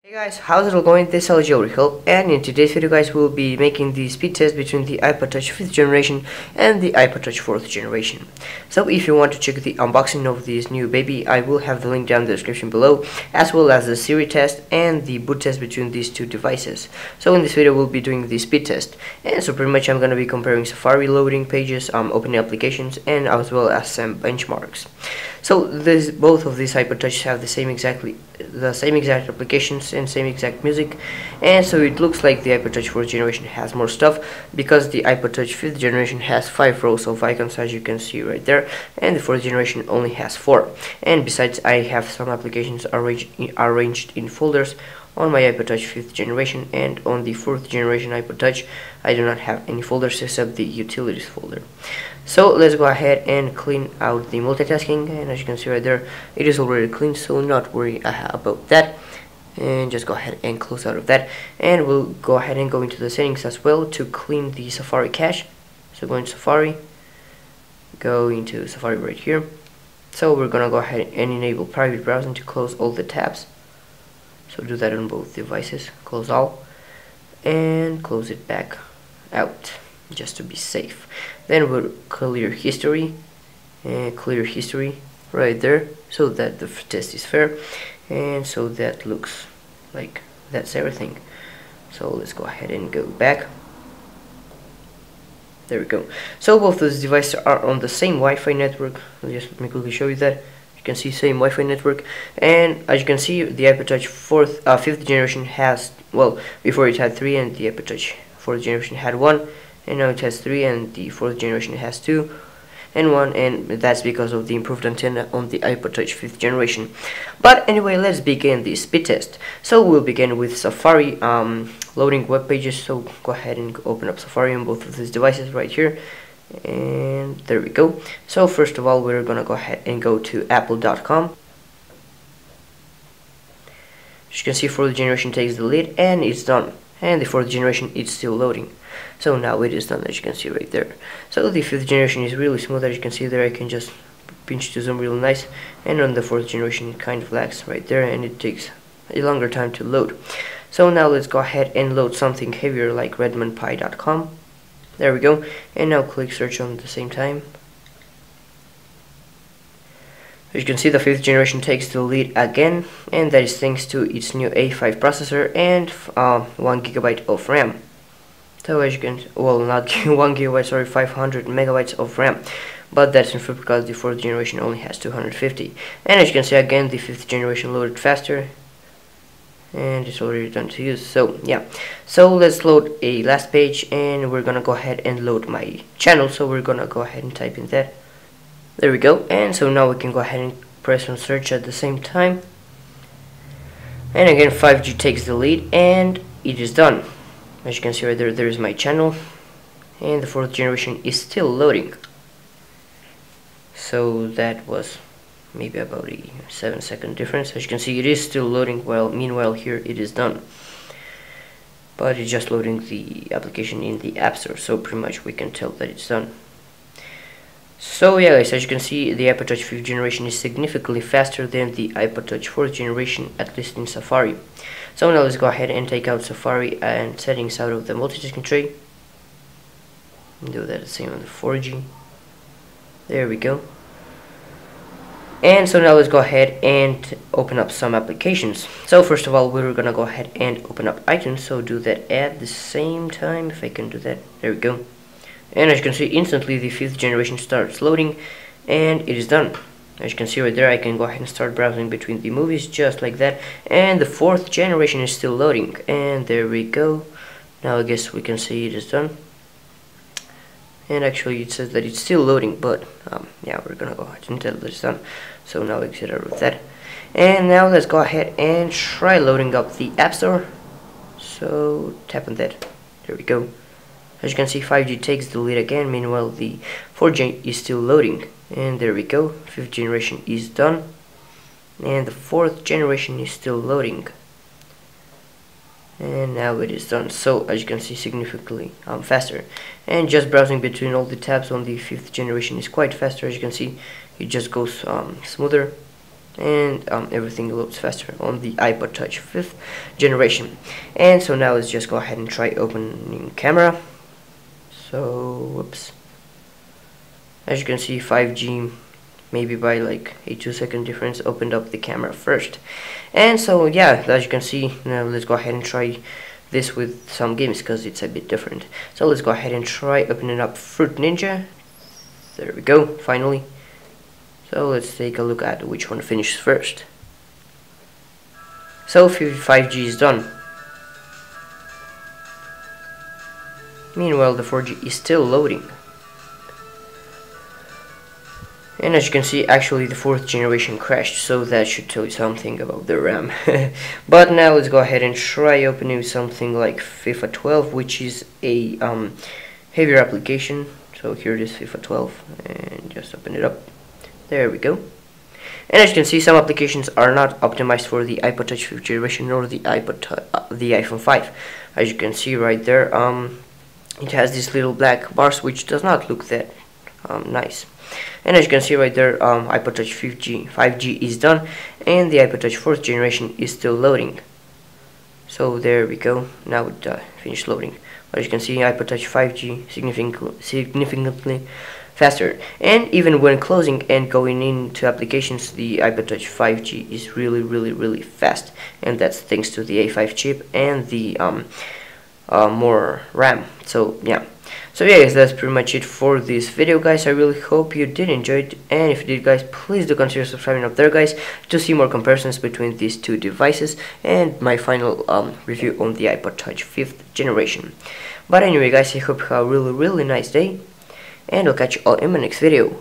Hey guys, how's it all going? This is Joe, and in today's video guys we'll be making the speed test between the iPod Touch 5th generation and the iPod Touch 4th generation. So if you want to check the unboxing of this new baby, I will have the link down in the description below, as well as the Siri test and the boot test between these two devices. So in this video we'll be doing the speed test, and so pretty much I'm going to be comparing Safari loading pages, opening applications, and as well as some benchmarks. So both of these iPod Touches have the same exact applications and same exact music, and so it looks like the iPod Touch 4th generation has more stuff, because the iPod Touch 5th generation has 5 rows of icons, as you can see right there, and the 4th generation only has 4. And besides, I have some applications arranged in folders on my iPod Touch 5th generation, and on the 4th generation iPod Touch I do not have any folders except the utilities folder. So let's go ahead and clean out the multitasking, and as you can see right there, it is already clean, so not worry about that. And just go ahead and close out of that, and we'll go ahead and go into the settings as well to clean the Safari cache. So go into Safari, go into Safari right here. So we're gonna go ahead and enable private browsing to close all the tabs. So do that on both devices, close all, and close it back out, just to be safe. Then we'll clear history, and clear history right there, so that the test is fair, and so that looks like that's everything. So let's go ahead and go back. There we go. So both those devices are on the same Wi-Fi network. Just let me quickly show you that. You can see same Wi-Fi network, and as you can see, the iPod Touch 5th generation has, well, before it had 3, and the iPod Touch 4th generation had 1, and now it has 3, and the 4th generation has 2 and 1, and that's because of the improved antenna on the iPod Touch 5th generation. But anyway, let's begin the speed test. So we'll begin with Safari loading web pages. So go ahead and open up Safari on both of these devices right here, and there we go. So first of all, we're gonna go ahead and go to apple.com. As you can see, 4th generation takes the lead, and it's done, and the 4th generation is still loading. So now it is done, as you can see right there. So the 5th generation is really smooth, as you can see there. I can just pinch to zoom real nice, and on the 4th generation it kind of lags right there, and it takes a longer time to load. So now let's go ahead and load something heavier like redmondpie.com. There we go, and now click search on the same time. As you can see, the 5th generation takes the lead again, and that is thanks to its new A5 processor and 1 GB of RAM. So as you can, well, not 1 GB, sorry, 500 megabytes of RAM, but that's in fact because the 4th generation only has 250. And as you can see, again, the 5th generation loaded faster, and it's already done to use. So yeah, so let's load a last page, and we're gonna go ahead and load my channel. So we're gonna go ahead and type in that. There we go, and so now we can go ahead and press on search at the same time, and again 5G takes the lead, and it is done. As you can see right there, there is my channel, and the 4th generation is still loading. So that was maybe about a 7-second difference. As you can see, it is still loading, while meanwhile here it is done. But it's just loading the application in the App Store, so pretty much we can tell that it's done. So yeah guys, as you can see, the iPod Touch 5th generation is significantly faster than the iPod Touch 4th generation, at least in Safari. So now let's go ahead and take out Safari and settings out of the multitasking tray. Do that the same on the 4G. There we go. And so now let's go ahead and open up some applications. So first of all, we're gonna go ahead and open up iTunes, so do that at the same time, if I can do that. There we go. And as you can see, instantly the 5th generation starts loading, and it is done. As you can see right there, I can go ahead and start browsing between the movies just like that, and the 4th generation is still loading, and there we go. Now I guess we can see it is done, and actually it says that it's still loading, but yeah, we're gonna go ahead and tell that it's done. So now exit out of that, and now let's go ahead and try loading up the App Store. So tap on that. There we go. As you can see, 5G takes the lead again, meanwhile the 4G is still loading, and there we go. 5th generation is done, and the 4th generation is still loading, and now it is done. So as you can see, significantly faster, and just browsing between all the tabs on the 5th generation is quite faster. As you can see, it just goes smoother, and everything loads faster on the iPod Touch 5th generation. And so now let's just go ahead and try opening camera. So whoops, as you can see 5G, maybe by like a 2-second difference, opened up the camera first. And so yeah, as you can see, now let's go ahead and try this with some games because it's a bit different. So let's go ahead and try opening up Fruit Ninja. There we go, finally. So let's take a look at which one finishes first. So 5G is done. Meanwhile the 4G is still loading. And as you can see, actually the 4th generation crashed, so that should tell you something about the RAM. But now let's go ahead and try opening something like FIFA 12, which is a heavier application. So here it is, FIFA 12, and just open it up. There we go. And as you can see, some applications are not optimized for the iPod Touch 5th generation or the iPhone 5. As you can see right there, it has these little black bars which does not look that nice. And as you can see right there, iPod Touch 5G is done, and the iPod Touch 4th generation is still loading. So there we go, now it finished loading. But as you can see, iPod Touch 5G significantly faster, and even when closing and going into applications, the iPod Touch 5G is really fast, and that's thanks to the A5 chip and the more RAM. So yeah. So yeah guys, that's pretty much it for this video guys. I really hope you did enjoy it, and if you did guys, please do consider subscribing up there guys to see more comparisons between these two devices and my final review on the iPod Touch 5th generation. But anyway guys, I hope you have a really nice day, and I'll catch you all in my next video.